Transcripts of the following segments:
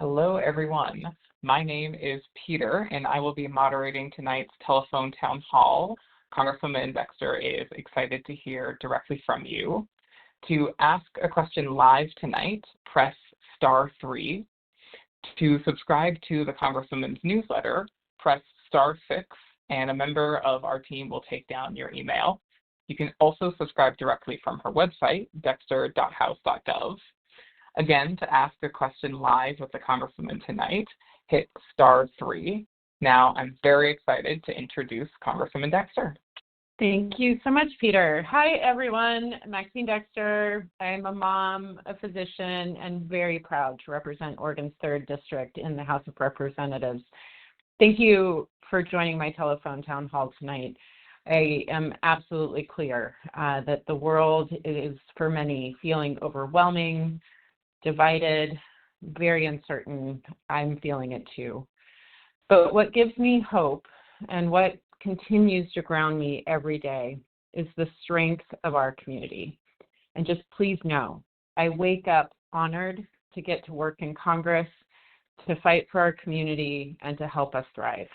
Hello, everyone. My name is Peter, and I will be moderating tonight's telephone town hall. Congresswoman Dexter is excited to hear directly from you. To ask a question live tonight, press *3. To subscribe to the Congresswoman's newsletter, press *6, and a member of our team will take down your email. You can also subscribe directly from her website, dexter.house.gov. Again, to ask a question live with the Congresswoman tonight, hit *3. Now, I'm very excited to introduce Congresswoman Dexter. Thank you so much, Peter. Hi, everyone. Maxine Dexter. I'm a mom, a physician, and very proud to represent Oregon's 3rd District in the House of Representatives. Thank you for joining my telephone town hall tonight. I am absolutely clear that the world is, for many, feeling overwhelming, divided, very uncertain. I'm feeling it too. But what gives me hope and what continues to ground me every day is the strength of our community. And just please know, I wake up honored to get to work in Congress, to fight for our community, and to help us thrive.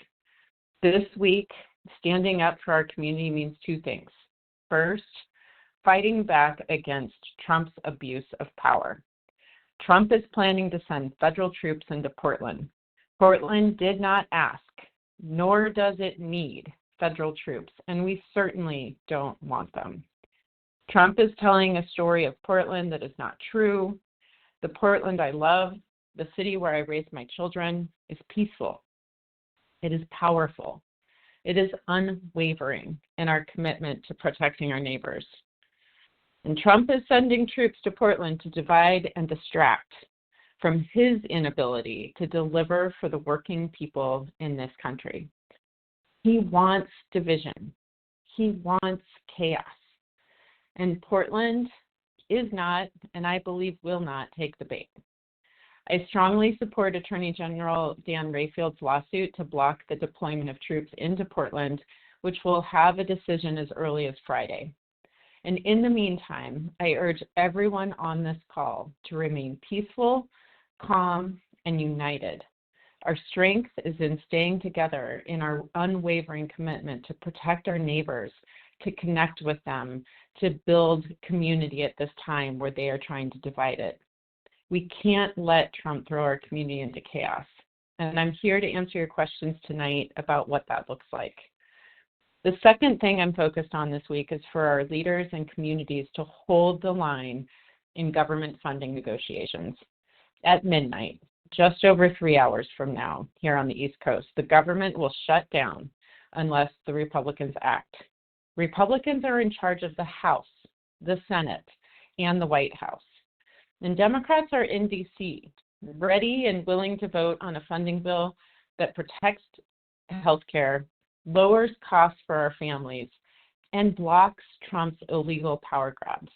This week, standing up for our community means 2 things. First, fighting back against Trump's abuse of power. Trump is planning to send federal troops into Portland. Portland did not ask, nor does it need federal troops, and we certainly don't want them. Trump is telling a story of Portland that is not true. The Portland I love, the city where I raised my children, is peaceful. It is powerful. It is unwavering in our commitment to protecting our neighbors. And Trump is sending troops to Portland to divide and distract from his inability to deliver for the working people in this country. He wants division. He wants chaos. And Portland is not, and I believe will not, take the bait. I strongly support Attorney General Dan Rayfield's lawsuit to block the deployment of troops into Portland, which will have a decision as early as Friday. And in the meantime, I urge everyone on this call to remain peaceful, calm, and united. Our strength is in staying together in our unwavering commitment to protect our neighbors, to connect with them, to build community at this time where they are trying to divide it. We can't let Trump throw our community into chaos. And I'm here to answer your questions tonight about what that looks like. The second thing I'm focused on this week is for our leaders and communities to hold the line in government funding negotiations. At midnight, just over 3 hours from now, here on the East Coast, the government will shut down unless the Republicans act. Republicans are in charge of the House, the Senate, and the White House. And Democrats are in D.C., ready and willing to vote on a funding bill that protects health care, lowers costs for our families, and blocks Trump's illegal power grabs.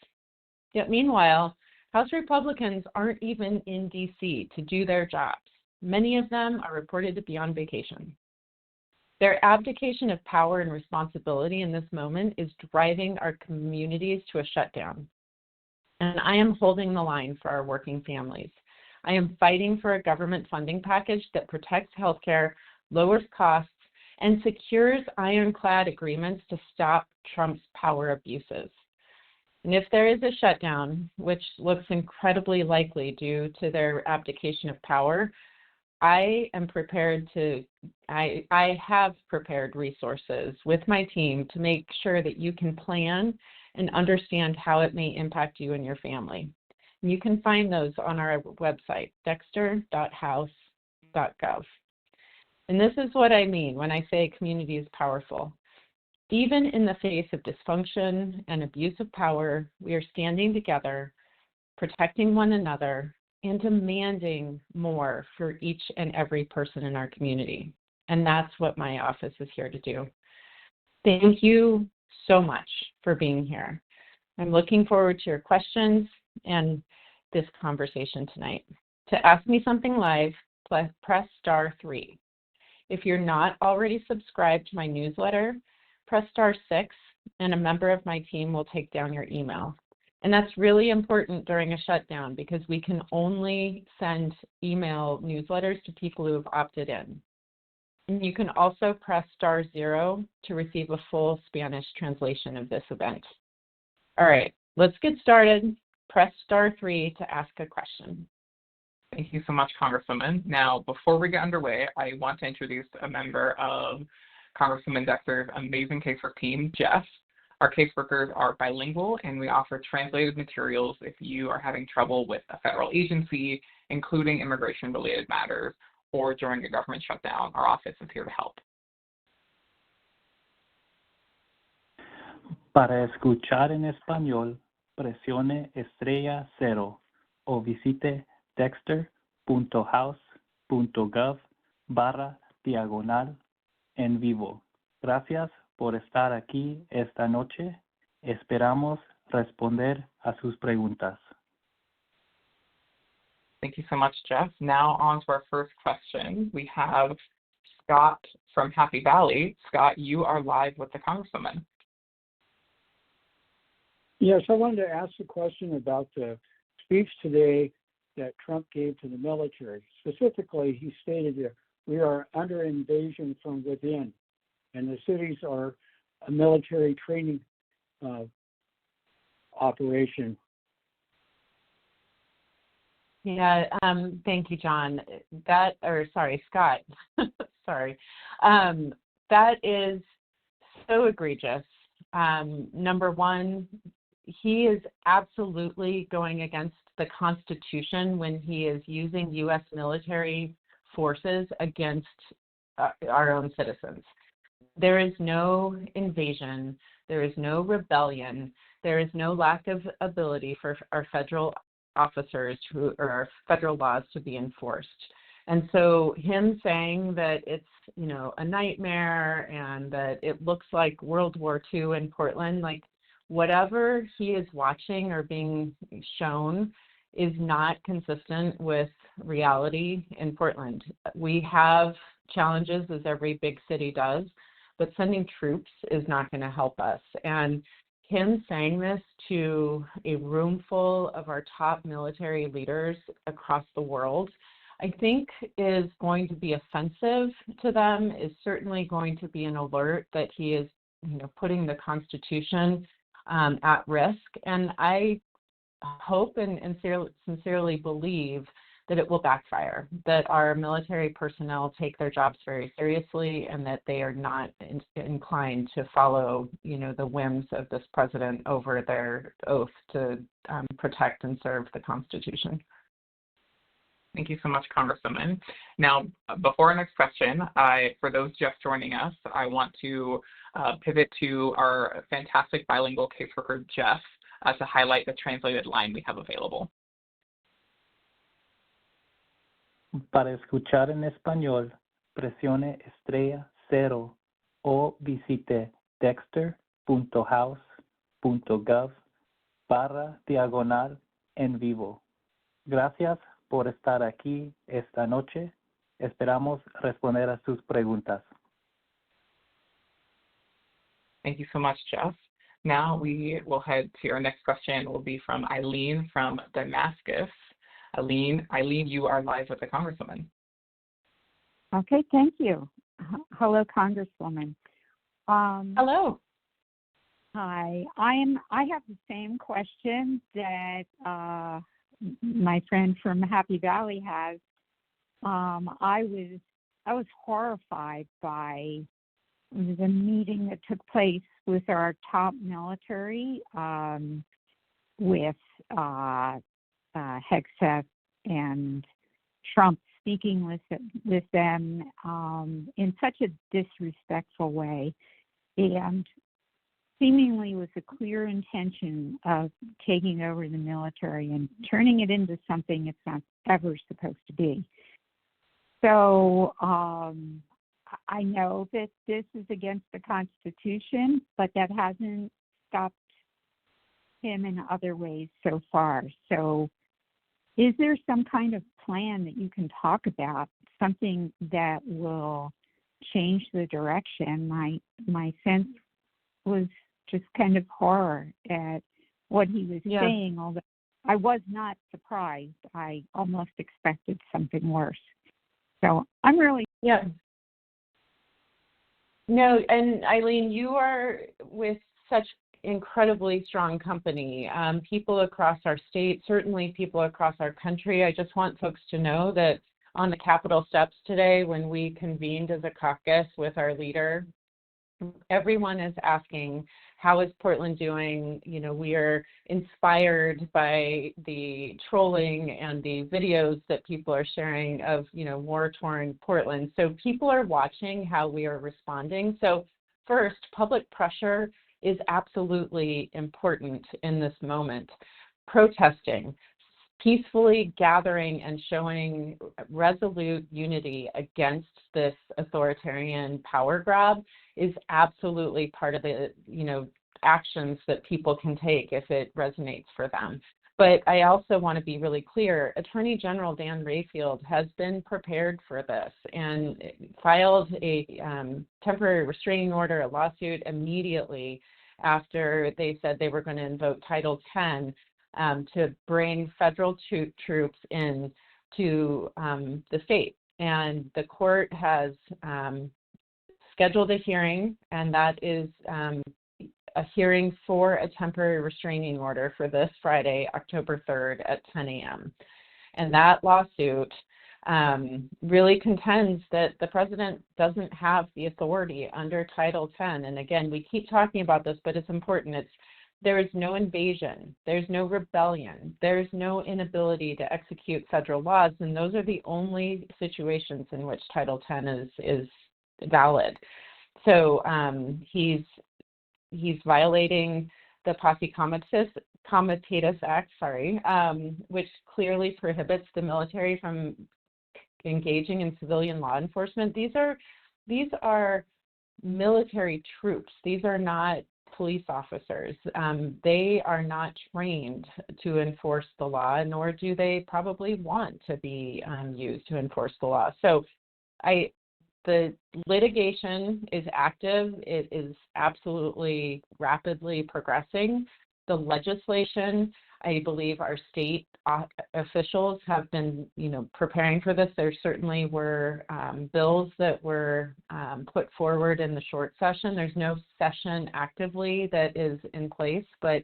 Yet meanwhile, House Republicans aren't even in D.C. to do their jobs. Many of them are reported to be on vacation. Their abdication of power and responsibility in this moment is driving our communities to a shutdown. And I am holding the line for our working families. I am fighting for a government funding package that protects healthcare, lowers costs, and secures ironclad agreements to stop Trump's power abuses. And if there is a shutdown, which looks incredibly likely due to their abdication of power, I have prepared resources with my team to make sure that you can plan and understand how it may impact you and your family. And you can find those on our website, dexter.house.gov. And this is what I mean when I say community is powerful. Even in the face of dysfunction and abuse of power, we are standing together, protecting one another, and demanding more for each and every person in our community. And that's what my office is here to do. Thank you so much for being here. I'm looking forward to your questions and this conversation tonight. To ask me something live, press *3. If you're not already subscribed to my newsletter, press *6, and a member of my team will take down your email. And that's really important during a shutdown because we can only send email newsletters to people who have opted in. And you can also press *0 to receive a full Spanish translation of this event. All right, let's get started. Press *3 to ask a question. Thank you so much, Congresswoman. Now, before we get underway, I want to introduce a member of Congresswoman Dexter's amazing casework team, Jeff. Our caseworkers are bilingual, and we offer translated materials if you are having trouble with a federal agency, including immigration-related matters, or during a government shutdown. Our office is here to help. Para escuchar en español, presione *0 o visite dexter.house.gov/en vivo. Gracias por estar aquí esta noche. Esperamos responder a sus preguntas. Thank you so much, Jeff. Now on to our first question. We have Scott from Happy Valley. Scott, you are live with the Congresswoman. Yes, I wanted to ask a question about the speech today that Trump gave to the military. Specifically, he stated that we are under invasion from within, and the cities are a military training operation. Yeah, thank you, John. Scott. Sorry. That is so egregious. Number one, he is absolutely going against the Constitution when he is using U.S. military forces against our own citizens. There is no invasion. There is no rebellion. There is no lack of ability for our federal officers or our federal laws to be enforced. And so him saying that it's, a nightmare and that it looks like World War II in Portland, like whatever he is watching or being shown is not consistent with reality in Portland. We have challenges, as every big city does, but sending troops is not going to help us. And him saying this to a room full of our top military leaders across the world, I think is going to be offensive to them, is certainly going to be an alert that he is, putting the Constitution at risk. And I hope and sincerely believe that it will backfire, that our military personnel take their jobs very seriously and that they are not inclined to follow, the whims of this president over their oath to protect and serve the Constitution. Thank you so much, Congresswoman. Now, before our next question, for those just joining us, I want to pivot to our fantastic bilingual caseworker, Jeff, to highlight the translated line we have available. Para escuchar en español, presione *0 o visite dexter.house.gov/en vivo. Gracias por estar aquí esta noche. Esperamos responder a sus preguntas. Thank you so much, Jeff. Now we will head to our next question. It will be from Eileen from Damascus. Eileen, you are live with the Congresswoman. Okay, thank you. Hello, Congresswoman. Hello. Hi. I have the same question that my friend from Happy Valley has. I was horrified by the meeting that took place with our top military, with Hegseth and Trump speaking with them in such a disrespectful way, and seemingly with a clear intention of taking over the military and turning it into something it's not ever supposed to be. So I know that this is against the Constitution, but that hasn't stopped him in other ways so far. So is there some kind of plan that you can talk about, something that will change the direction? My sense was just kind of horror at what he was Yeah. saying, although I was not surprised. I almost expected something worse. So I'm really Yeah. No, and Eileen, you are with such incredibly strong company. People across our state, certainly people across our country. I just want folks to know that on the Capitol steps today, when we convened as a caucus with our leader, everyone is asking, how is Portland doing? You know, we are inspired by the trolling and the videos that people are sharing of, you know, war-torn Portland. So people are watching how we are responding. So first, public pressure is absolutely important in this moment. Protesting, peacefully gathering and showing resolute unity against this authoritarian power grab is absolutely part of the, you know, actions that people can take if it resonates for them. But I also want to be really clear, Attorney General Dan Rayfield has been prepared for this and filed a temporary restraining order, a lawsuit immediately after they said they were going to invoke Title 10 to bring federal troops in to the state. And the court has scheduled a hearing, and that is a hearing for a temporary restraining order for this Friday, October 3rd at 10 a.m. And that lawsuit really contends that the president doesn't have the authority under Title 10. And again, we keep talking about this, but it's important. There is no invasion, there's no rebellion, there's no inability to execute federal laws, and those are the only situations in which Title 10 is valid. So he's violating the Posse Comitatus Act, which clearly prohibits the military from engaging in civilian law enforcement. These are military troops. These are not police officers. They are not trained to enforce the law, nor do they probably want to be used to enforce the law. So the litigation is active. It is absolutely rapidly progressing. The legislation, I believe our state officials have been, you know, preparing for this. There certainly were bills that were put forward in the short session. There's no session actively that is in place, but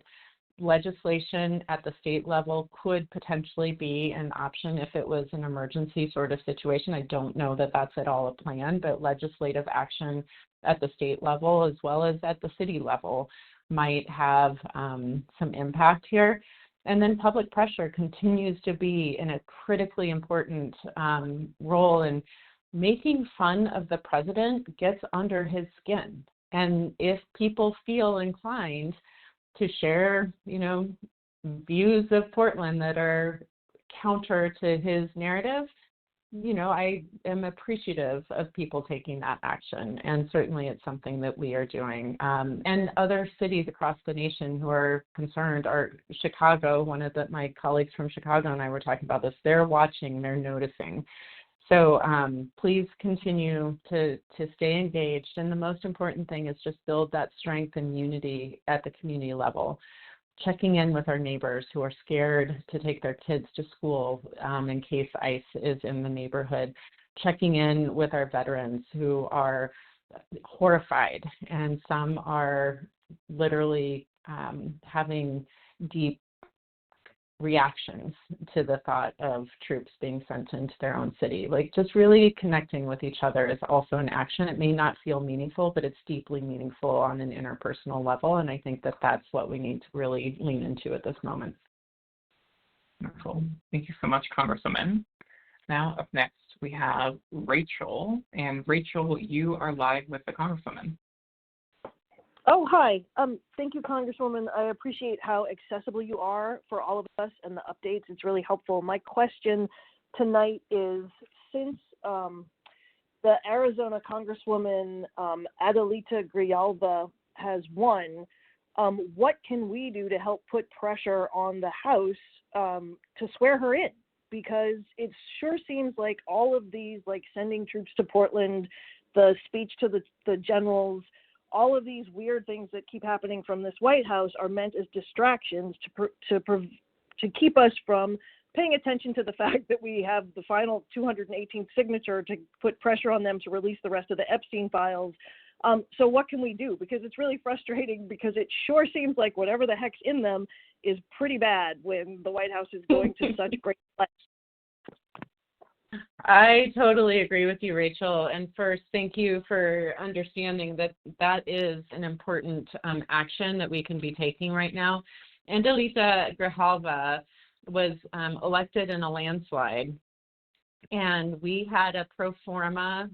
legislation at the state level could potentially be an option if it was an emergency sort of situation. I don't know that that's at all a plan, but legislative action at the state level as well as at the city level might have some impact here. And then public pressure continues to be in a critically important role in making fun of the president gets under his skin. And if people feel inclined to share, you know, views of Portland that are counter to his narrative, you know, I am appreciative of people taking that action, and certainly it's something that we are doing. And other cities across the nation who are concerned are Chicago. My colleagues from Chicago and I were talking about this. They're watching, they're noticing. So please continue to stay engaged. And the most important thing is just build that strength and unity at the community level. Checking in with our neighbors who are scared to take their kids to school in case ICE is in the neighborhood. Checking in with our veterans who are horrified, and some are literally having deep reactions to the thought of troops being sent into their own city. Like, just really connecting with each other is also an action. It may not feel meaningful, but it's deeply meaningful on an interpersonal level, and I think that that's what we need to really lean into at this moment. Wonderful. Thank you so much, Congresswoman. Now up next we have Rachel, and Rachel, you are live with the Congresswoman. Oh, hi. Thank you, Congresswoman. I appreciate how accessible you are for all of us and the updates. It's really helpful. My question tonight is, since the Arizona Congresswoman Adelita Grijalva has won, what can we do to help put pressure on the House to swear her in? Because it sure seems like all of these, like sending troops to Portland, the speech to the generals, all of these weird things that keep happening from this White House are meant as distractions to keep us from paying attention to the fact that we have the final 218th signature to put pressure on them to release the rest of the Epstein files. So what can we do? Because it's really frustrating, because it sure seems like whatever the heck's in them is pretty bad when the White House is going to such great lengths. I totally agree with you, Rachel. And first, thank you for understanding that that is an important action that we can be taking right now. Angelita Grijalva was elected in a landslide, and we had a pro forma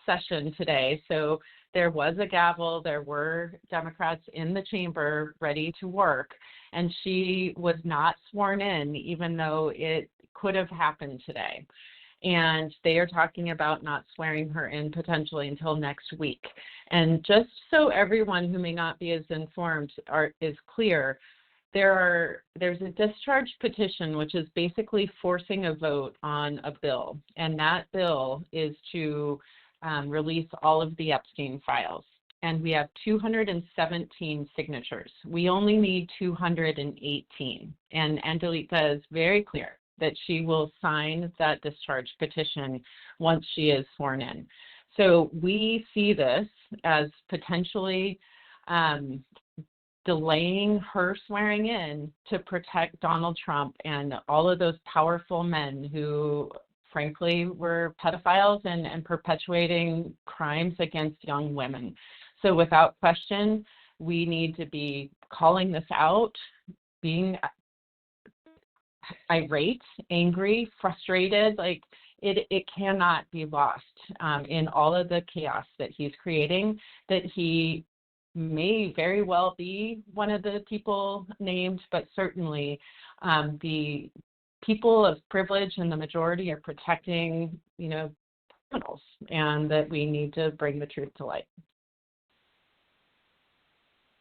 session today. So there was a gavel, there were Democrats in the chamber ready to work, and she was not sworn in, even though it could have happened today. And they are talking about not swearing her in potentially until next week. And just so everyone who may not be as informed is clear, there's a discharge petition, which is basically forcing a vote on a bill. And that bill is to release all of the Epstein files. And we have 217 signatures. We only need 218. And Angelita is very clear that she will sign that discharge petition once she is sworn in. So we see this as potentially delaying her swearing in to protect Donald Trump and all of those powerful men who, frankly, were pedophiles and perpetuating crimes against young women. So without question, we need to be calling this out, being irate, angry, frustrated. Like it cannot be lost in all of the chaos that he's creating, that he may very well be one of the people named, but certainly the people of privilege and the majority are protecting, criminals, and that we need to bring the truth to light.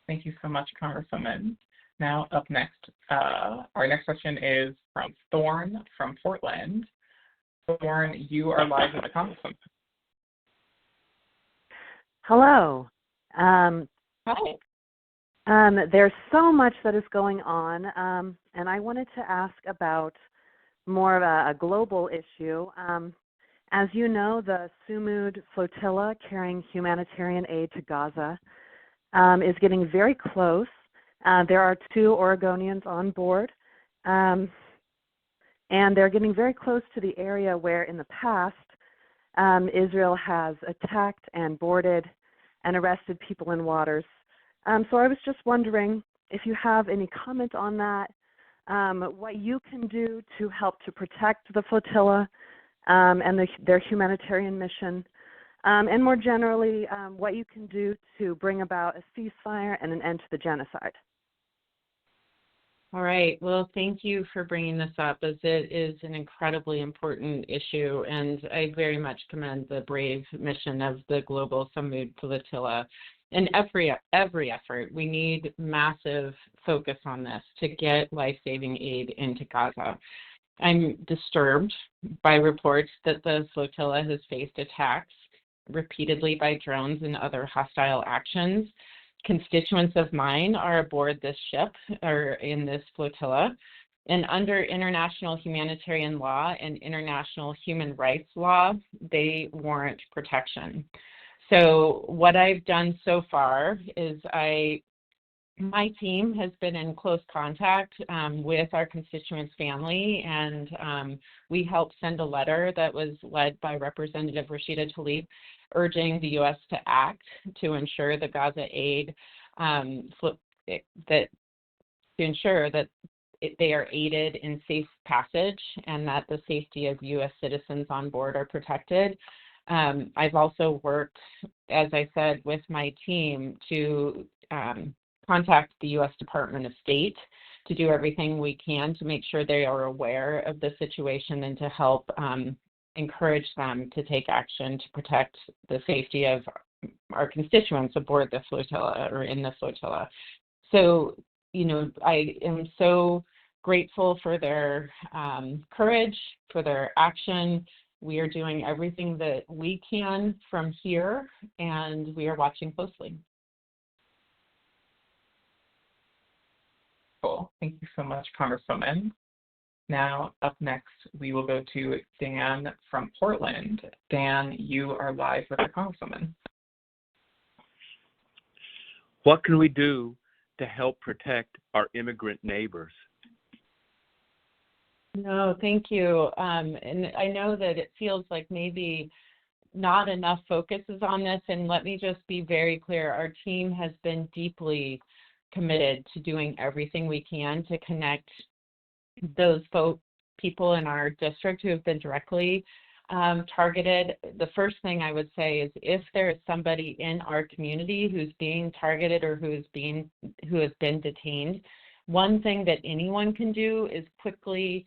Thank you so much, Congresswoman. Now, up next, our next question is from Thorne from Portland. Thorne, you are live with the Congresswoman. Hello. Hi. There's so much that is going on, and I wanted to ask about more of a global issue. As you know, the Sumud flotilla carrying humanitarian aid to Gaza is getting very close. There are 2 Oregonians on board, and they're getting very close to the area where in the past Israel has attacked and boarded and arrested people in waters. So I was just wondering if you have any comment on that, what you can do to help to protect the flotilla and their humanitarian mission, and more generally, what you can do to bring about a ceasefire and an end to the genocide. All right. Well, thank you for bringing this up, as it is an incredibly important issue, and I very much commend the brave mission of the Global Sumud Flotilla. And every effort, we need massive focus on this to get life-saving aid into Gaza. I'm disturbed by reports that the flotilla has faced attacks repeatedly by drones and other hostile actions. Constituents of mine are aboard this ship or in this flotilla, and under international humanitarian law and international human rights law, they warrant protection. So what I've done so far is my team has been in close contact with our constituents' family, and we helped send a letter that was led by Representative Rashida Tlaib, urging the U.S. to act to ensure the Gaza aid, to ensure that they are aided in safe passage and that the safety of U.S. citizens on board are protected. I've also worked, as I said, with my team to contact the U.S. Department of State to do everything we can to make sure they are aware of the situation and to help encourage them to take action to protect the safety of our constituents aboard the flotilla or in the flotilla. So, I am so grateful for their courage, for their action, we are doing everything that we can from here, and we are watching closely. Cool. Thank you so much, Congresswoman. Now, up next, we will go to Dan from Portland. Dan, you are live with the Congresswoman. What can we do to help protect our immigrant neighbors? No, thank you. And I know that it feels like maybe not enough focus is on this, and let me just be very clear. Our team has been deeply committed to doing everything we can to connect those people in our district who have been directly targeted. The first thing I would say is if there is somebody in our community who's being targeted or who has been detained, one thing that anyone can do is quickly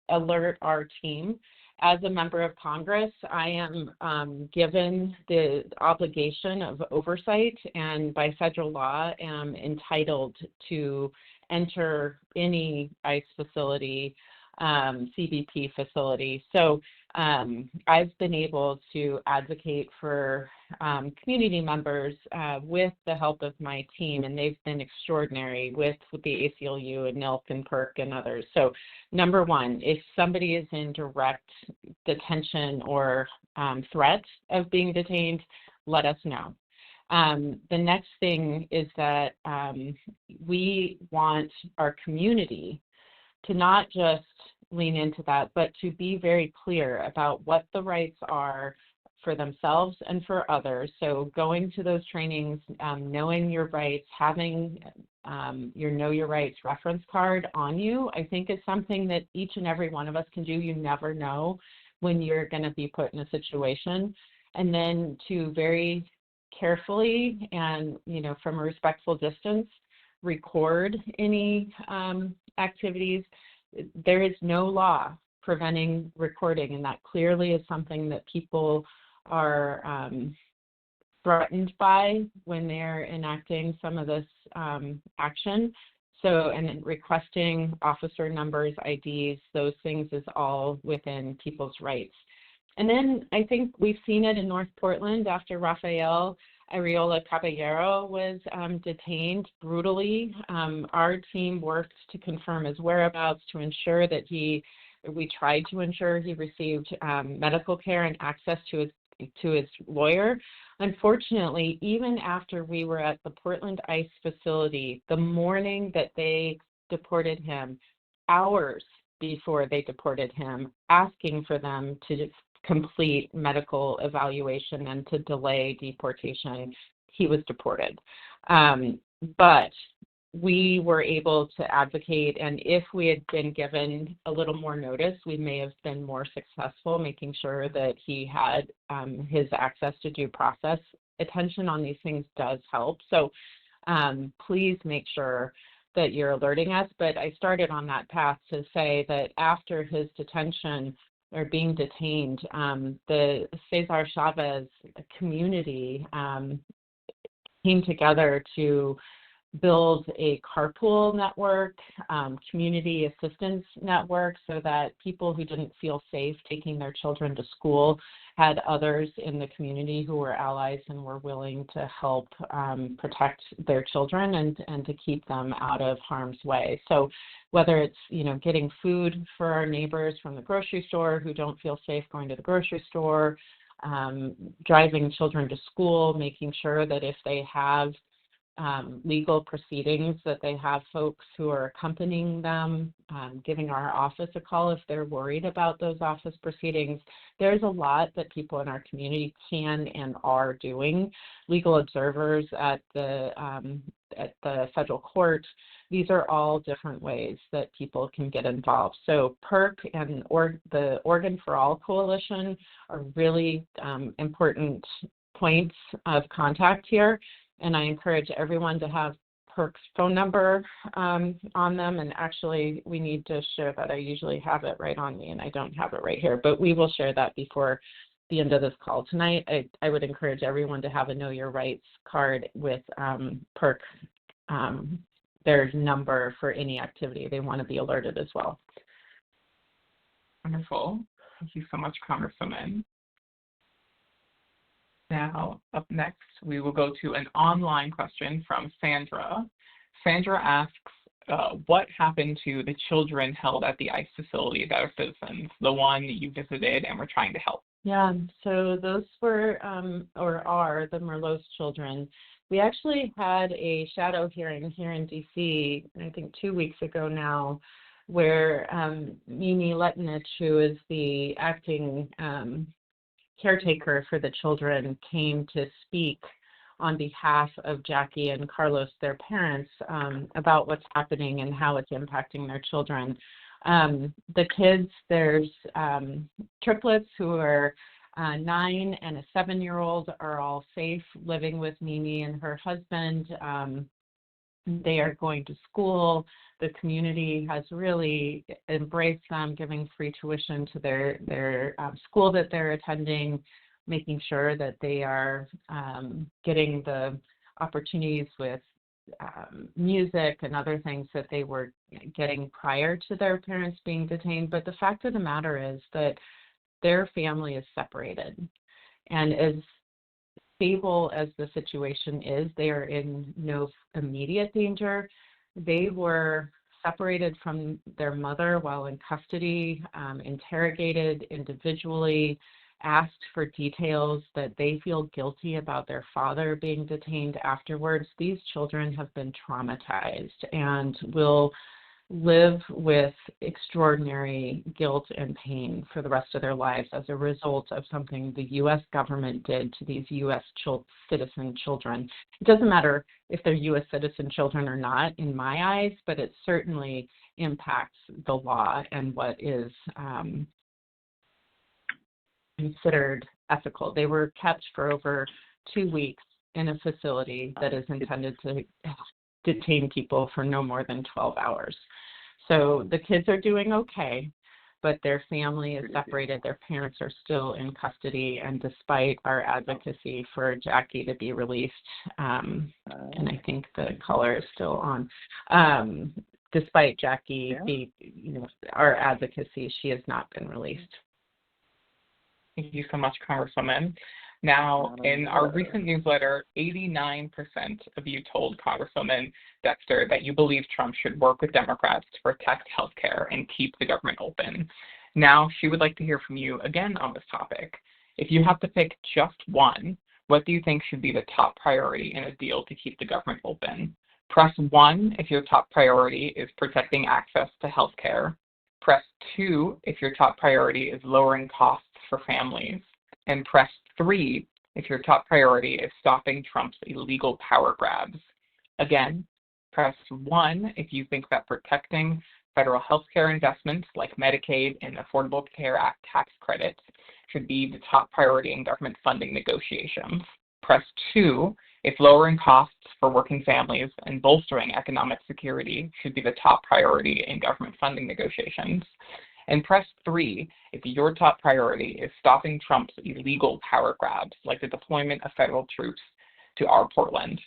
alert our team. As a member of Congress, I am given the obligation of oversight, and by federal law am entitled to enter any ICE facility, CBP facility. So I've been able to advocate for community members with the help of my team, and they've been extraordinary with the ACLU and NILC and PERC and others. So number one, if somebody is in direct detention or threat of being detained, let us know. The next thing is that we want our community to not just lean into that, but to be very clear about what the rights are for themselves and for others. So going to those trainings, knowing your rights, having your Know Your Rights reference card on you, I think is something that each and every one of us can do. You never know when you're going to be put in a situation. And then to very carefully and, from a respectful distance, record any activities. There is no law preventing recording, and that clearly is something that people are threatened by when they're enacting some of this action. So, and requesting officer numbers, IDs, those things is all within people's rights. And then I think we've seen it in North Portland after Rafael Arreola Caballero was detained brutally. Our team worked to confirm his whereabouts, to ensure that we tried to ensure he received medical care and access to his lawyer. Unfortunately, even after we were at the Portland ICE facility, the morning that they deported him, hours before they deported him, asking for them to complete medical evaluation and to delay deportation, he was deported. But we were able to advocate, and if we had been given a little more notice, we may have been more successful making sure that he had his access to due process. Attention on these things does help. So please make sure that you're alerting us. But I started on that path to say that after his detention or being detained, the Cesar Chavez community came together to build a carpool network, community assistance network, so that people who didn't feel safe taking their children to school had others in the community who were allies and were willing to help protect their children and to keep them out of harm's way. So whether it's, getting food for our neighbors from the grocery store who don't feel safe going to the grocery store, driving children to school, making sure that if they have legal proceedings that they have folks who are accompanying them, giving our office a call if they're worried about those office proceedings. There's a lot that people in our community can and are doing. Legal observers at the federal court. These are all different ways that people can get involved. So PERC and the Oregon for All Coalition are really important points of contact here. And I encourage everyone to have PERC's phone number on them. And actually, we need to share that. I usually have it right on me, and I don't have it right here. But we will share that before the end of this call tonight. I would encourage everyone to have a Know Your Rights card with PERC, their number for any activity. They want to be alerted as well. Wonderful. Thank you so much, Congresswoman. Now, up next, we will go to an online question from Sandra. Sandra asks, what happened to the children held at the ICE facility that are citizens, the one you visited and were trying to help? Yeah, so those were or are the Merlot's children. We actually had a shadow hearing here in DC, I think 2 weeks ago now, where Mimi Letinich, who is the acting caretaker for the children, came to speak on behalf of Jackie and Carlos, their parents, about what's happening and how it's impacting their children. The kids, there's triplets who are 9 and a 7-year-old, are all safe living with Mimi and her husband. They are going to school. The community has really embraced them, giving free tuition to their school that they're attending, making sure that they are getting the opportunities with music and other things that they were getting prior to their parents being detained. But the fact of the matter is that their family is separated. And as stable as the situation is, they are in no immediate danger. They were separated from their mother while in custody, interrogated individually, asked for details that they feel guilty about their father being detained afterwards. These children have been traumatized and will live with extraordinary guilt and pain for the rest of their lives as a result of something the U.S. government did to these U.S. citizen children. It doesn't matter if they're U.S. citizen children or not, in my eyes, but it certainly impacts the law and what is considered ethical. They were kept for over 2 weeks in a facility that is intended to detain people for no more than 12 hours. So the kids are doing okay, but their family is separated. Their parents are still in custody, and despite our advocacy for Jackie to be released, and I think the color is still on, despite Jackie, our advocacy, she has not been released. Thank you so much, Congresswoman. Now, in our recent newsletter, 89% of you told Congresswoman Dexter that you believe Trump should work with Democrats to protect health care and keep the government open. Now, she would like to hear from you again on this topic. If you have to pick just one, what do you think should be the top priority in a deal to keep the government open? Press 1 if your top priority is protecting access to health care. Press 2 if your top priority is lowering costs for families. And press 3 if your top priority is stopping Trump's illegal power grabs. Again, press 1 if you think that protecting federal health care investments like Medicaid and Affordable Care Act tax credits should be the top priority in government funding negotiations. Press 2 if lowering costs for working families and bolstering economic security should be the top priority in government funding negotiations. And press 3 if your top priority is stopping Trump's illegal power grabs, like the deployment of federal troops to our Portland.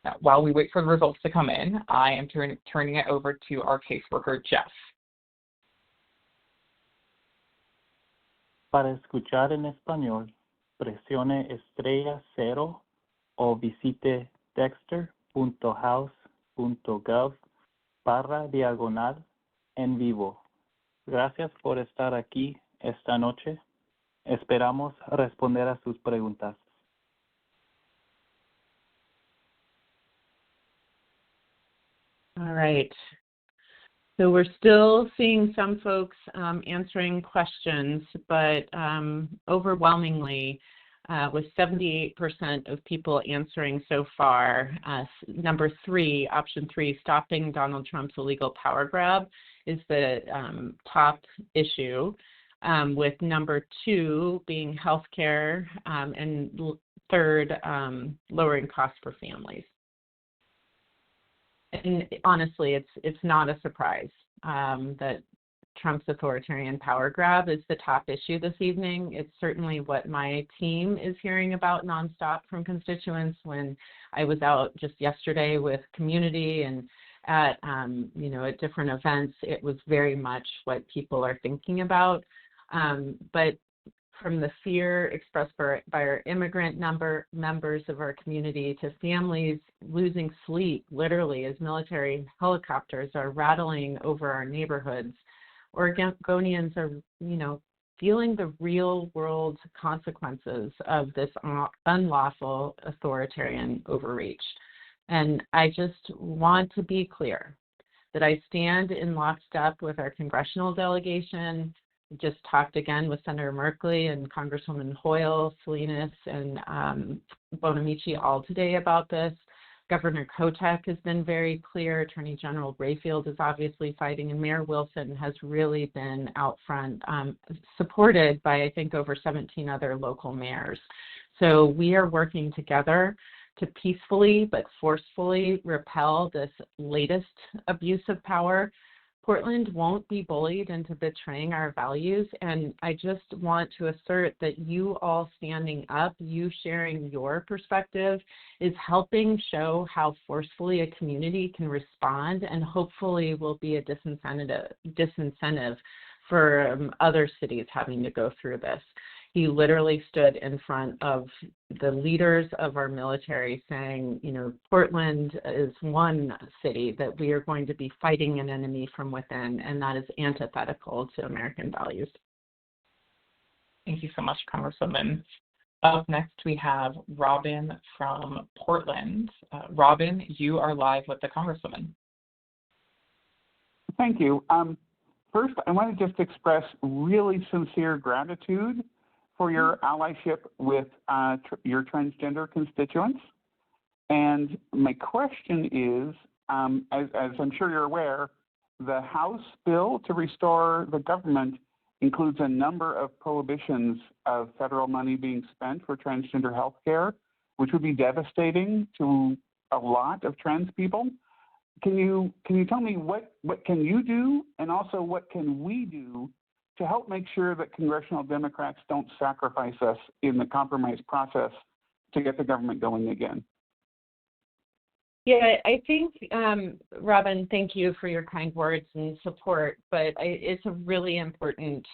Now, while we wait for the results to come in, I am turning it over to our caseworker, Jeff. Para escuchar en español, presione estrella 0 o visite dexter.house.gov/en vivo. Gracias por estar aquí esta noche. Esperamos responder a sus preguntas. All right. So we're still seeing some folks answering questions, but overwhelmingly, with 78% of people answering so far, number 3, option 3, stopping Donald Trump's illegal power grab is the top issue, with number 2 being healthcare, and third, lowering costs for families. And honestly, it's not a surprise that Trump's authoritarian power grab is the top issue this evening. It's certainly what my team is hearing about nonstop from constituents when I was out just yesterday with community and at different events, it was very much what people are thinking about. But from the fear expressed by our immigrant members of our community to families losing sleep, literally, as military helicopters are rattling over our neighborhoods, Oregonians are, feeling the real world consequences of this unlawful authoritarian overreach. And I just want to be clear that I stand in lockstep with our congressional delegation. Just talked again with Senator Merkley and Congresswoman Hoyle, Salinas, and Bonamici all today about this. Governor Kotek has been very clear. Attorney General Rayfield is obviously fighting, and Mayor Wilson has really been out front, supported by, I think, over 17 other local mayors. So we are working together to peacefully but forcefully repel this latest abuse of power. Portland won't be bullied into betraying our values, and I just want to assert that you all standing up, you sharing your perspective, is helping show how forcefully a community can respond, and hopefully will be a disincentive for other cities having to go through this. He literally stood in front of the leaders of our military saying, Portland is one city that we are going to be fighting an enemy from within, and that is antithetical to American values. Thank you so much, Congresswoman. Up next, we have Robin from Portland. Robin, you are live with the Congresswoman. Thank you. First, I want to just express really sincere gratitude for your allyship with your transgender constituents. And my question is, as I'm sure you're aware, the House bill to restore the government includes a number of prohibitions of federal money being spent for transgender health care, which would be devastating to a lot of trans people. Can you tell me what can you do, and also what can we do to help make sure that congressional Democrats don't sacrifice us in the compromise process to get the government going again? Yeah, I think, Robin, thank you for your kind words and support, but it's a really important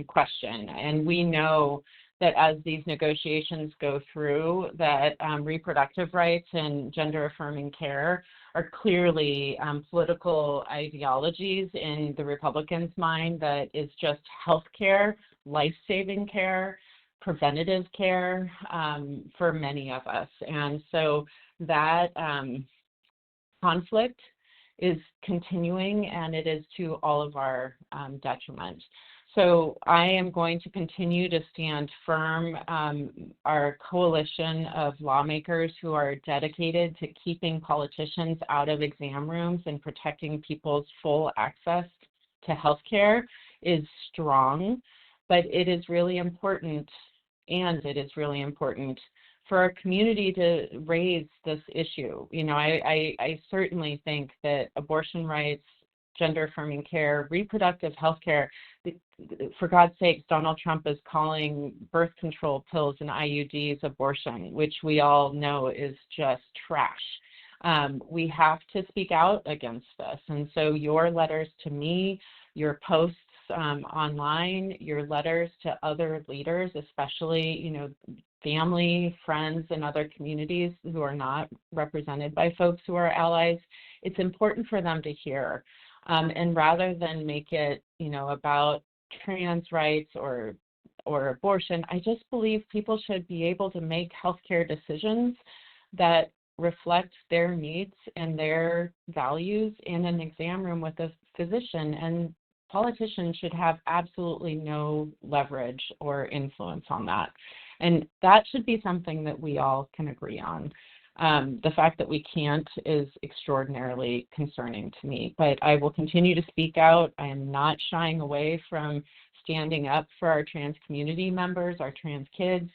question. And we know that as these negotiations go through, that reproductive rights and gender-affirming care are clearly political ideologies in the Republicans' mind that is just health care, life-saving care, preventative care for many of us. And so that conflict is continuing, and it is to all of our detriment. So I am going to continue to stand firm. Our coalition of lawmakers who are dedicated to keeping politicians out of exam rooms and protecting people's full access to health care is strong, but it is really important, for our community to raise this issue. I certainly think that abortion rights, gender-affirming care, reproductive health care, for God's sake, Donald Trump is calling birth control pills and IUDs abortion, which we all know is just trash. We have to speak out against this. And so your letters to me, your posts online, your letters to other leaders, especially, family, friends, and other communities who are not represented by folks who are allies, it's important for them to hear. And rather than make it, about trans rights or abortion, I just believe people should be able to make healthcare decisions that reflect their needs and their values in an exam room with a physician. And politicians should have absolutely no leverage or influence on that. And that should be something that we all can agree on. The fact that we can't is extraordinarily concerning to me, but I will continue to speak out. I am not shying away from standing up for our trans community members, our trans kids,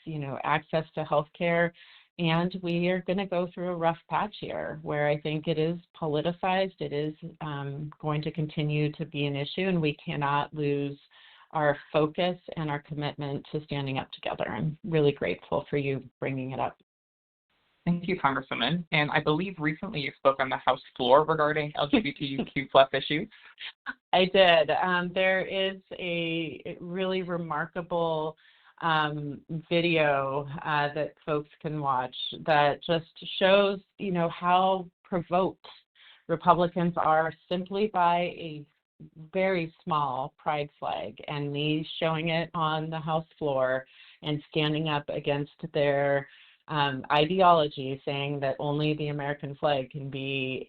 access to health care. And we are going to go through a rough patch here where I think it is politicized. It is going to continue to be an issue, and we cannot lose our focus and our commitment to standing up together. I'm really grateful for you bringing it up. Thank you, Congresswoman. And I believe recently you spoke on the House floor regarding LGBTQ plus issues. I did. There is a really remarkable video that folks can watch that just shows, how provoked Republicans are simply by a very small pride flag, and me showing it on the House floor and standing up against their ideology, saying that only the American flag can be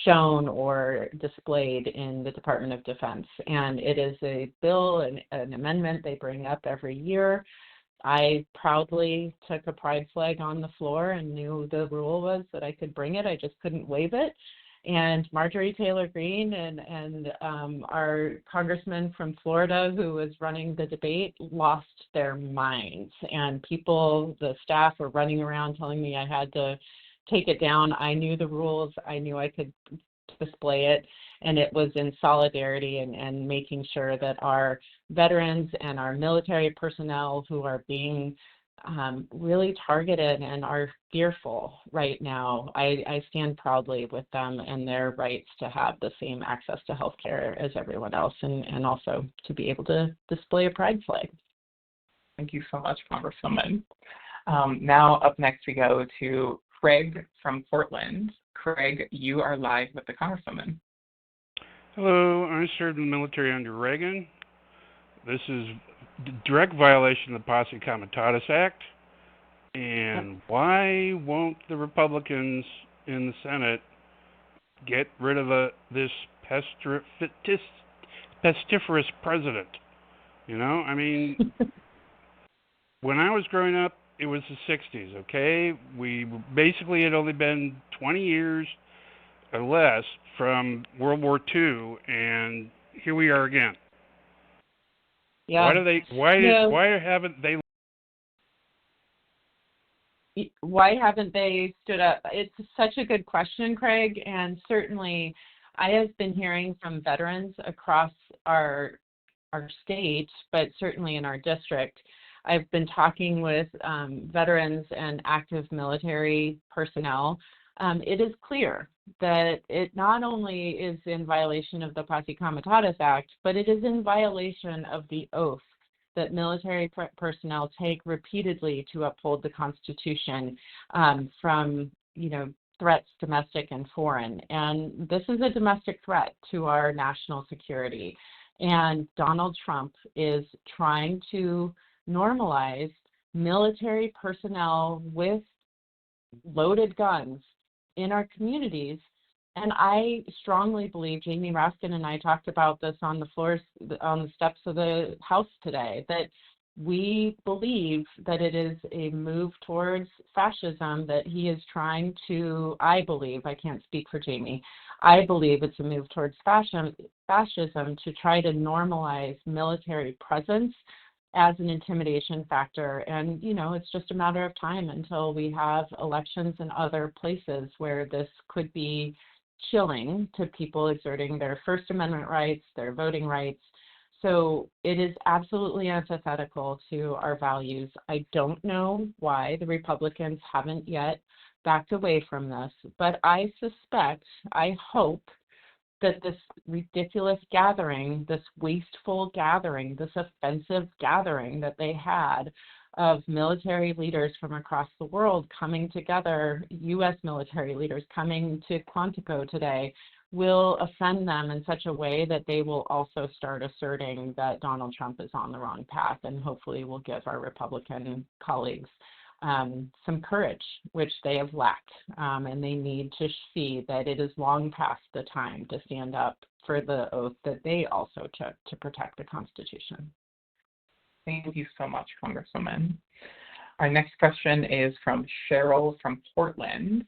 shown or displayed in the Department of Defense. And it is a bill, an amendment they bring up every year. I proudly took a pride flag on the floor and knew the rule was that I could bring it. I just couldn't wave it. And Marjorie Taylor Greene and our congressman from Florida who was running the debate lost their minds. And people, the staff were running around telling me I had to take it down. I knew the rules. I knew I could display it. And it was in solidarity and making sure that our veterans and our military personnel who are being really targeted and are fearful right now, I stand proudly with them and their rights to have the same access to health care as everyone else, and also to be able to display a pride flag. Thank you so much, Congresswoman. Now up next we go to Craig from Portland. Craig, you are live with the Congresswoman. Hello, I served in the military under Reagan. This is direct violation of the Posse Comitatus Act. And why won't the Republicans in the Senate get rid of this pestiferous president? I mean, when I was growing up, it was the 60s, okay? We basically had only been 20 years or less from World War II, and here we are again. Yeah. Why haven't they stood up? It's such a good question, Craig, and certainly I have been hearing from veterans across our state, but certainly in our district. I've been talking with veterans and active military personnel. It is clear that it not only is in violation of the Posse Comitatus Act, but it is in violation of the oath that military personnel take repeatedly to uphold the Constitution from, threats domestic and foreign. And this is a domestic threat to our national security. And Donald Trump is trying to normalize military personnel with loaded guns in our communities. And I strongly believe, Jamie Raskin and I talked about this on the floors, on the steps of the House today, that we believe that it is a move towards fascism, that he is trying to, I believe, I can't speak for Jamie, I believe it's a move towards fascism to try to normalize military presence as an intimidation factor. And, it's just a matter of time until we have elections in other places where this could be chilling to people exerting their First Amendment rights, their voting rights. So it is absolutely antithetical to our values. I don't know why the Republicans haven't yet backed away from this, but I suspect, I hope, that this ridiculous gathering, this wasteful gathering, this offensive gathering that they had of military leaders from across the world coming together, U.S. military leaders coming to Quantico today, will offend them in such a way that they will also start asserting that Donald Trump is on the wrong path, and hopefully will give our Republican colleagues some courage, which they have lacked, and they need to see that it is long past the time to stand up for the oath that they also took to protect the Constitution. Thank you so much, Congresswoman. Our next question is from Cheryl from Portland.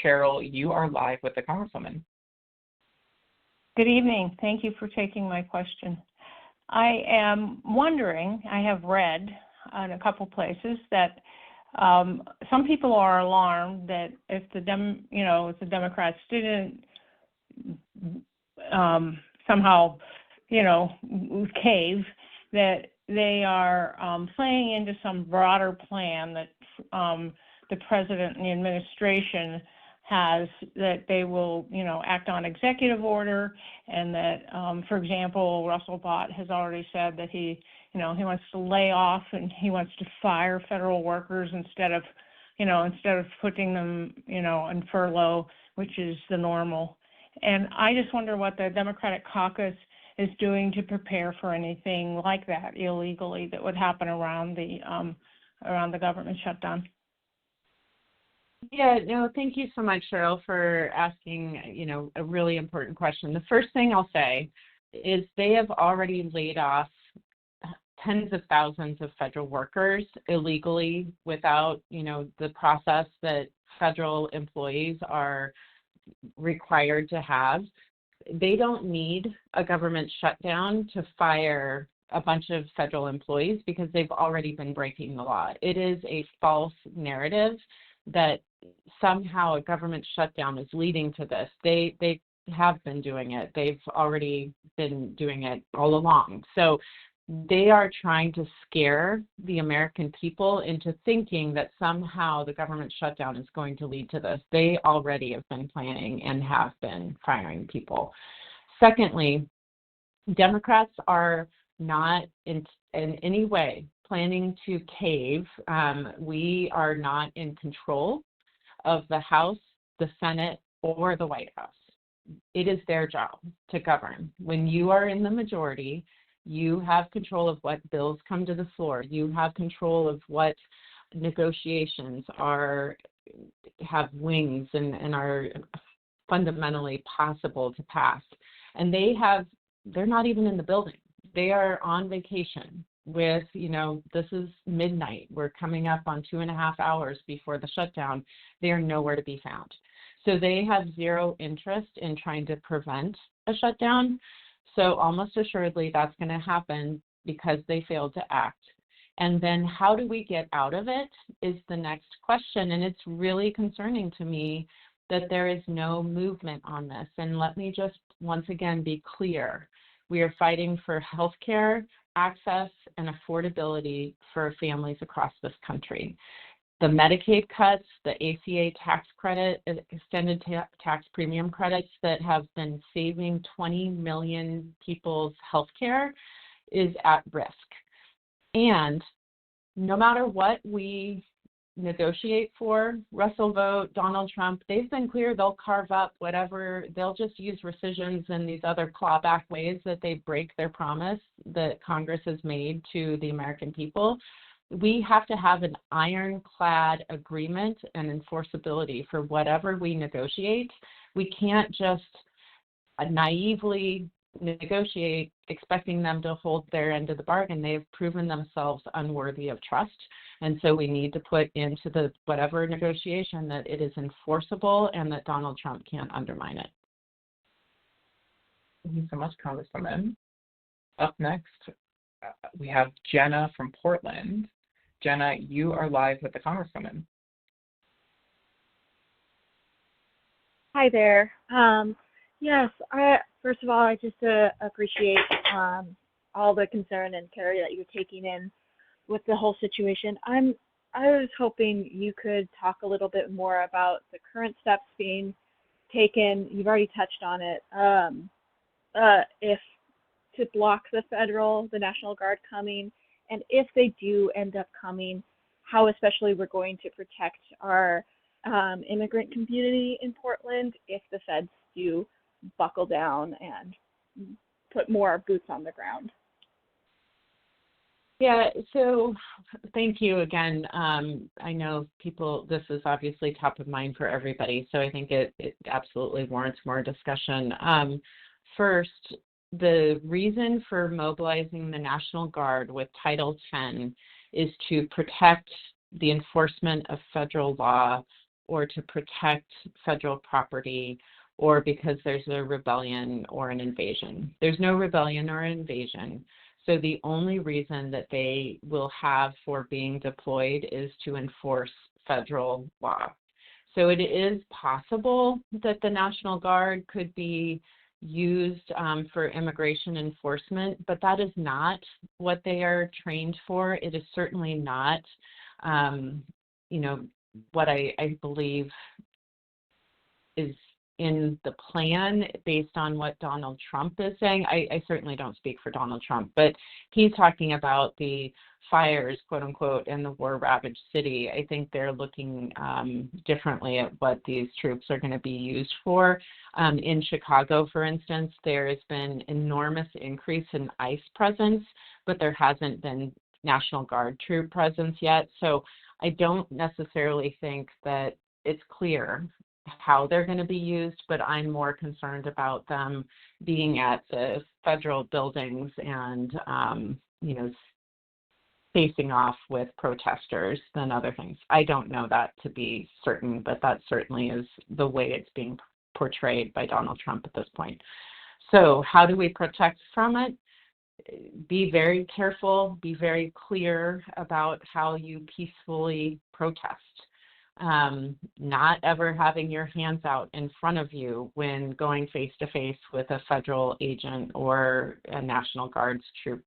Cheryl, you are live with the Congresswoman. Good evening. Thank you for taking my question. I am wondering, I have read in a couple places that some people are alarmed that if the Democrats didn't somehow, cave, that they are playing into some broader plan that the president and the administration has, that they will, act on executive order, and that, for example, Russell Bott has already said that he wants to lay off and he wants to fire federal workers instead of putting them, in furlough, which is the normal. And I just wonder what the Democratic caucus is doing to prepare for anything like that illegally that would happen around the government shutdown. Yeah, no, thank you so much, Cheryl, for asking, a really important question. The first thing I'll say is they have already laid off tens of thousands of federal workers illegally without, the process that federal employees are required to have. They don't need a government shutdown to fire a bunch of federal employees because they've already been breaking the law. It is a false narrative that somehow a government shutdown is leading to this. They have been doing it. They've already been doing it all along. So they are trying to scare the American people into thinking that somehow the government shutdown is going to lead to this. They already have been planning and have been firing people. Secondly, Democrats are not in any way planning to cave. We are not in control of the House, the Senate, or the White House. It is their job to govern. When you are in the majority, you have control of what bills come to the floor. You have control of what negotiations have wings and are fundamentally possible to pass. And they're not even in the building. They are on vacation with, this is midnight. We're coming up on 2.5 hours before the shutdown. They are nowhere to be found. So they have zero interest in trying to prevent a shutdown. So almost assuredly that's going to happen because they failed to act. And then how do we get out of it is the next question. And it's really concerning to me that there is no movement on this. And let me just once again be clear. We are fighting for health care, access, and affordability for families across this country. The Medicaid cuts, the ACA tax credit, extended tax premium credits that have been saving 20 million people's health care is at risk. And no matter what we negotiate for, Russell vote, Donald Trump, they've been clear they'll carve up whatever, they'll just use rescissions and these other clawback ways that they break their promise that Congress has made to the American people. We have to have an ironclad agreement and enforceability for whatever we negotiate. We can't just naively negotiate expecting them to hold their end of the bargain. They have proven themselves unworthy of trust. And so we need to put into the whatever negotiation that it is enforceable and that Donald Trump can't undermine it. Thank you so much, Congresswoman. Up next, we have Jenna from Portland. Jenna, you are live with the Congresswoman. Hi there. Yes, first of all, I just appreciate all the concern and care that you're taking in with the whole situation. I was hoping you could talk a little bit more about the current steps being taken. You've already touched on it. If to block the National Guard coming, and if they do end up coming, how especially we're going to protect our immigrant community in Portland if the feds do buckle down and put more boots on the ground. Yeah, so thank you again. I know this is obviously top of mind for everybody, so I think it absolutely warrants more discussion. First, the reason for mobilizing the National Guard with Title X is to protect the enforcement of federal law or to protect federal property or because there's a rebellion or an invasion. There's no rebellion or invasion. So the only reason that they will have for being deployed is to enforce federal law. So it is possible that the National Guard could be used for immigration enforcement, but that is not what they are trained for. It is certainly not, what I believe is in the plan based on what Donald Trump is saying. I certainly don't speak for Donald Trump, but he's talking about the fires, quote unquote, in the war-ravaged city. I think they're looking differently at what these troops are going to be used for. In Chicago, for instance, there has been enormous increase in ICE presence, but there hasn't been National Guard troop presence yet. So I don't necessarily think that it's clear how they're going to be used, but I'm more concerned about them being at the federal buildings and, facing off with protesters than other things. I don't know that to be certain, but that certainly is the way it's being portrayed by Donald Trump at this point. So how do we protect from it? Be very careful, be very clear about how you peacefully protest. Not ever having your hands out in front of you when going face-to-face with a federal agent or a National Guard's troop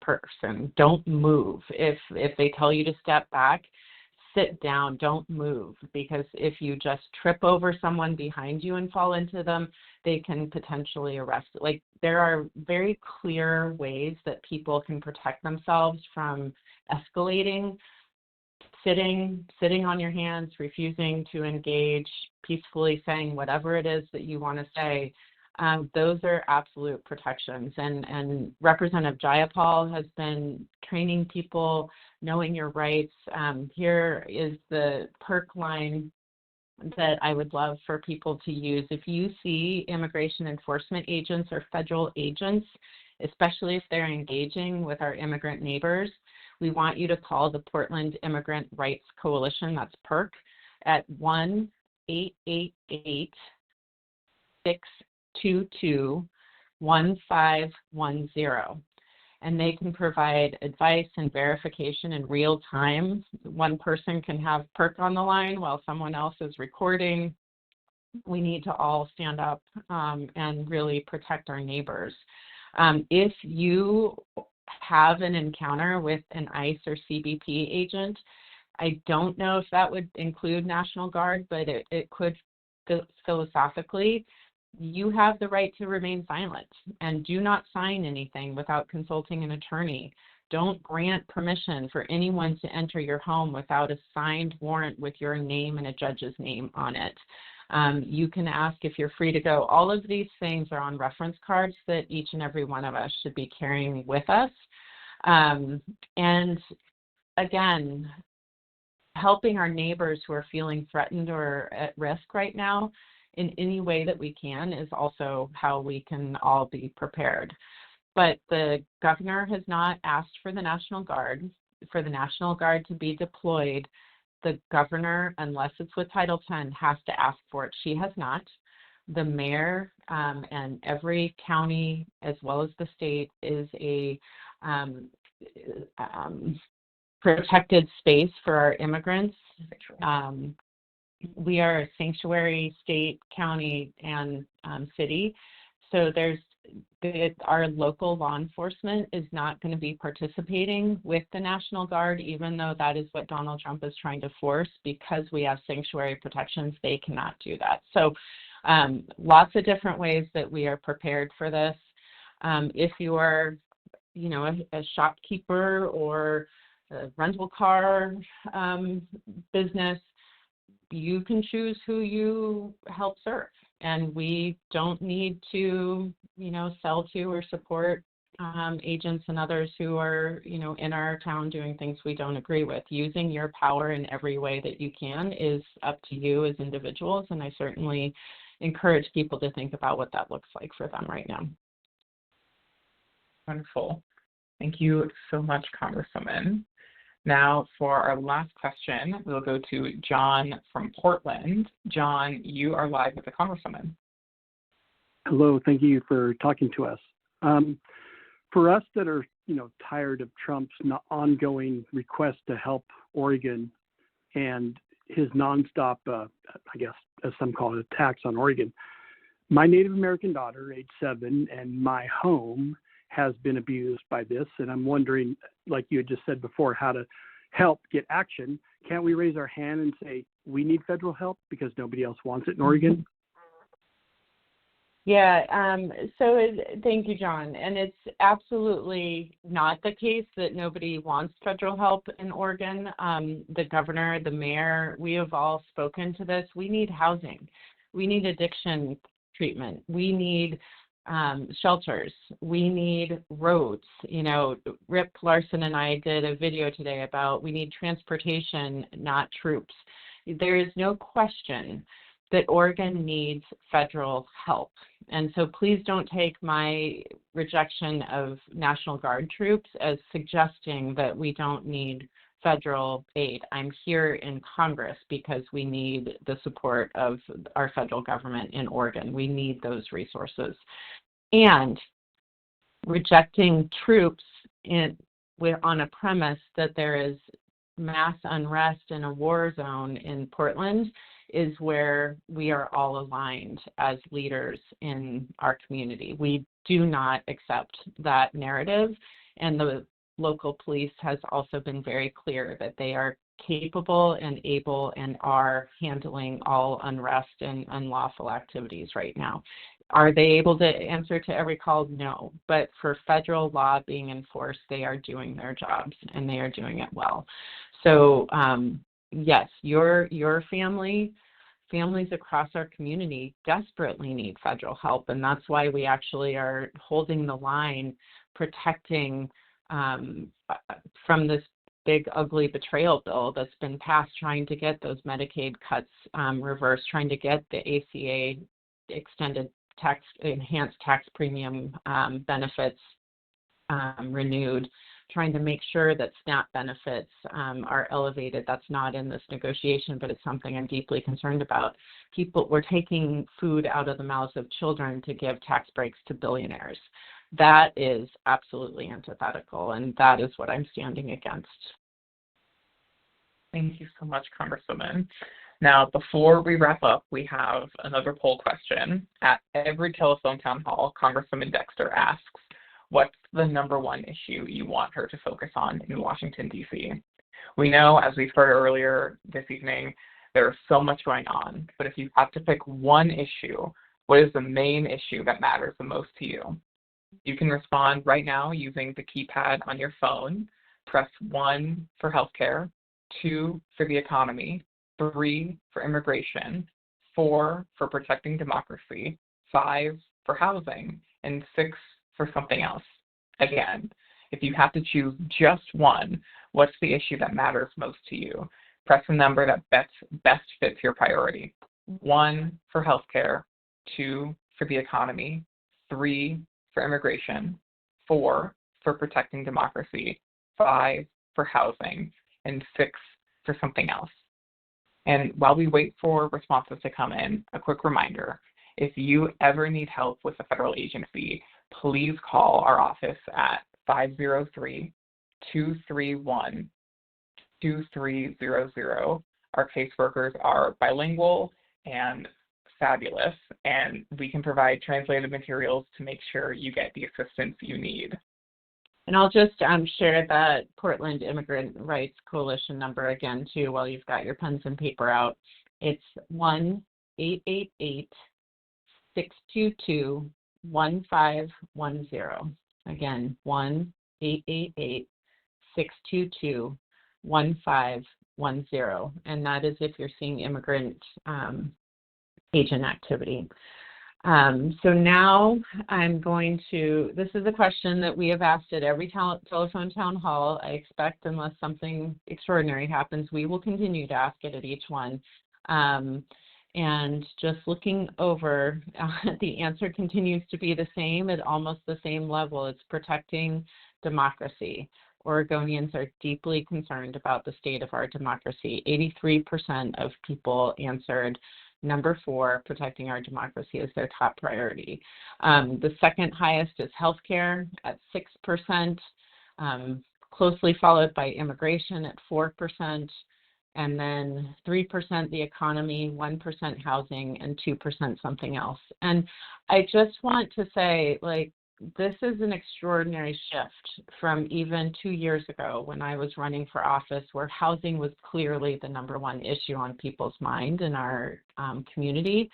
person. Don't move. If they tell you to step back, sit down, don't move, because if you just trip over someone behind you and fall into them, they can potentially arrest. Like, there are very clear ways that people can protect themselves from escalating. Sitting on your hands, refusing to engage, peacefully saying whatever it is that you want to say, those are absolute protections. And Representative Jayapal has been training people, knowing your rights. Here is the perk line that I would love for people to use. If you see immigration enforcement agents or federal agents, especially if they're engaging with our immigrant neighbors, we want you to call the Portland Immigrant Rights Coalition, that's PERC, at 1-888-622-1510. And they can provide advice and verification in real time. One person can have PERC on the line while someone else is recording. We need to all stand up and really protect our neighbors. If you have an encounter with an ICE or CBP agent, I don't know if that would include National Guard, but it could philosophically. You have the right to remain silent, and do not sign anything without consulting an attorney. Don't grant permission for anyone to enter your home without a signed warrant with your name and a judge's name on it. You can ask if you're free to go. All of these things are on reference cards that each and every one of us should be carrying with us. And again, helping our neighbors who are feeling threatened or at risk right now in any way that we can is also how we can all be prepared. But the governor has not asked for the National Guard. For the National Guard to be deployed, the governor, unless it's with Title 10, has to ask for it. She has not. The mayor and every county, as well as the state, is a protected space for our immigrants. We are a sanctuary state, county, and city. So our local law enforcement is not going to be participating with the National Guard, even though that is what Donald Trump is trying to force. Because we have sanctuary protections, they cannot do that. So lots of different ways that we are prepared for this. If you are, a shopkeeper or a rental car business, you can choose who you help serve. And we don't need to, sell to or support agents and others who are, in our town doing things we don't agree with. Using your power in every way that you can is up to you as individuals, and I certainly encourage people to think about what that looks like for them right now. Wonderful. Thank you so much, Congresswoman. Now, for our last question, we'll go to John from Portland. John, you are live with the Congresswoman. Hello, thank you for talking to us. For us that are, tired of Trump's ongoing request to help Oregon and his nonstop, I guess, as some call it, attacks on Oregon, my Native American daughter, age 7, and my home has been abused by this, and I'm wondering, like you had just said before, how to help get action. Can't we raise our hand and say, we need federal help because nobody else wants it in Oregon? Yeah, thank you, John. And it's absolutely not the case that nobody wants federal help in Oregon. The governor, the mayor, we have all spoken to this. We need housing. We need addiction treatment. We need shelters. We need roads. You know, Rip Larson and I did a video today about we need transportation, not troops. There is no question that Oregon needs federal help. And so please don't take my rejection of National Guard troops as suggesting that we don't need federal aid. I'm here in Congress because we need the support of our federal government in Oregon. We need those resources. And rejecting troops on a premise that there is mass unrest in a war zone in Portland is where we are all aligned as leaders in our community. We do not accept that narrative, and the local police has also been very clear that they are capable and able and are handling all unrest and unlawful activities right now. Are they able to answer to every call? No. But for federal law being enforced, they are doing their jobs, and they are doing it well. So, yes, your families across our community desperately need federal help, and that's why we actually are holding the line, protecting from this big, ugly betrayal bill that's been passed, trying to get those Medicaid cuts reversed, trying to get the ACA enhanced tax premium benefits renewed, trying to make sure that SNAP benefits are elevated. That's not in this negotiation, but it's something I'm deeply concerned about. We're taking food out of the mouths of children to give tax breaks to billionaires. That is absolutely antithetical, and that is what I'm standing against. Thank you so much, Congresswoman. Now, before we wrap up, we have another poll question. At every telephone town hall, Congresswoman Dexter asks, what's the number one issue you want her to focus on in Washington, D.C.? We know, as we've heard earlier this evening, there's so much going on, but if you have to pick one issue, what is the main issue that matters the most to you? You can respond right now using the keypad on your phone. Press 1 for healthcare, 2 for the economy, 3 for immigration, 4 for protecting democracy, 5 for housing, and 6 for something else. Again, if you have to choose just one, what's the issue that matters most to you? Press the number that best fits your priority. 1 for healthcare, 2 for the economy, 3 for immigration, 4 for protecting democracy, 5 for housing, and 6 for something else. And while we wait for responses to come in, a quick reminder, if you ever need help with a federal agency, please call our office at 503-231-2300. Our caseworkers are bilingual and fabulous, and we can provide translated materials to make sure you get the assistance you need. And I'll just share that Portland Immigrant Rights Coalition number again, too, while you've got your pens and paper out. It's 1-888-622-1510. Again, 1-888-622-1510. And that is if you're seeing immigrant agent activity. So now I'm going to, this is a question that we have asked at every telephone town hall. I expect unless something extraordinary happens, we will continue to ask it at each one. And just looking over, the answer continues to be the same at almost the same level. It's protecting democracy. Oregonians are deeply concerned about the state of our democracy. 83% of people answered number 4, protecting our democracy, is their top priority. The second highest is healthcare at 6%, closely followed by immigration at 4%, and then 3% the economy, 1% housing, and 2% something else. And I just want to say, like, this is an extraordinary shift from even 2 years ago when I was running for office, where housing was clearly the number one issue on people's mind in our community.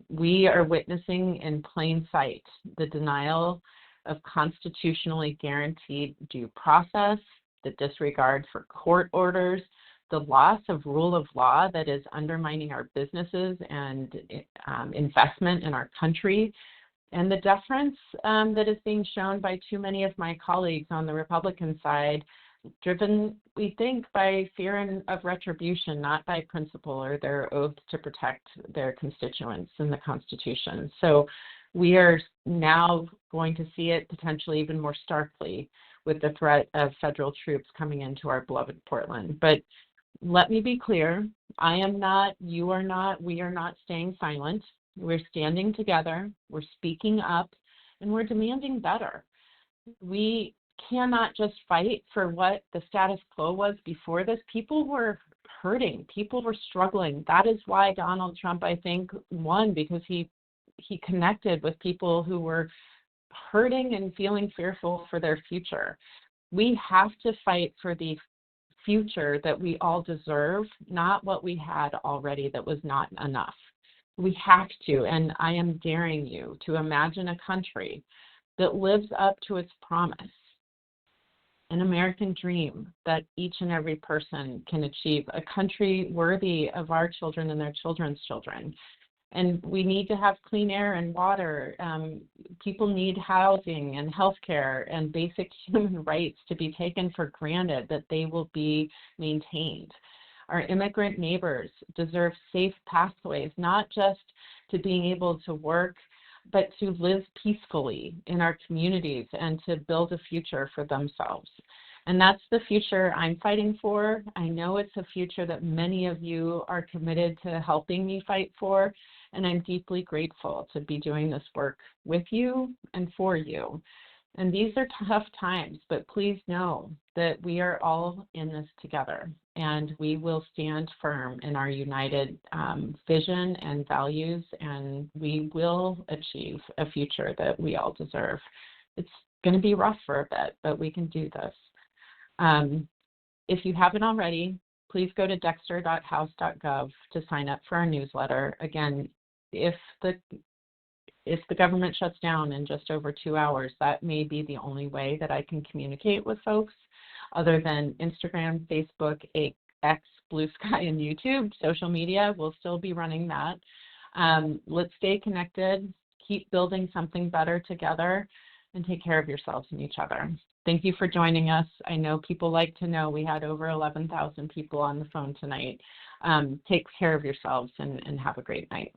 We are witnessing in plain sight the denial of constitutionally guaranteed due process, the disregard for court orders, the loss of rule of law that is undermining our businesses and investment in our country, and the deference that is being shown by too many of my colleagues on the Republican side, driven, we think, by fear of retribution, not by principle or their oath to protect their constituents in the Constitution. So we are now going to see it potentially even more starkly with the threat of federal troops coming into our beloved Portland. But let me be clear, I am not, you are not, we are not staying silent. We're standing together, we're speaking up, and we're demanding better. We cannot just fight for what the status quo was before this. People were hurting, people were struggling. That is why Donald Trump, I think, won, because he connected with people who were hurting and feeling fearful for their future. We have to fight for the future that we all deserve, not what we had already that was not enough. We have to, and I am daring you to imagine a country that lives up to its promise, an American dream that each and every person can achieve, a country worthy of our children and their children's children. And we need to have clean air and water. People need housing and health care and basic human rights to be taken for granted, that they will be maintained. Our immigrant neighbors deserve safe pathways, not just to being able to work, but to live peacefully in our communities and to build a future for themselves. And that's the future I'm fighting for. I know it's a future that many of you are committed to helping me fight for, and I'm deeply grateful to be doing this work with you and for you. And these are tough times, but please know that we are all in this together, and we will stand firm in our united vision and values, and we will achieve a future that we all deserve. It's going to be rough for a bit, but we can do this. If you haven't already, please go to dexter.house.gov to sign up for our newsletter. Again, if the government shuts down in just over 2 hours, that may be the only way that I can communicate with folks, other than Instagram, Facebook, X, Blue Sky, and YouTube. Social media, we'll still be running that. Let's stay connected, keep building something better together, and take care of yourselves and each other. Thank you for joining us. I know people like to know we had over 11,000 people on the phone tonight. Take care of yourselves and have a great night.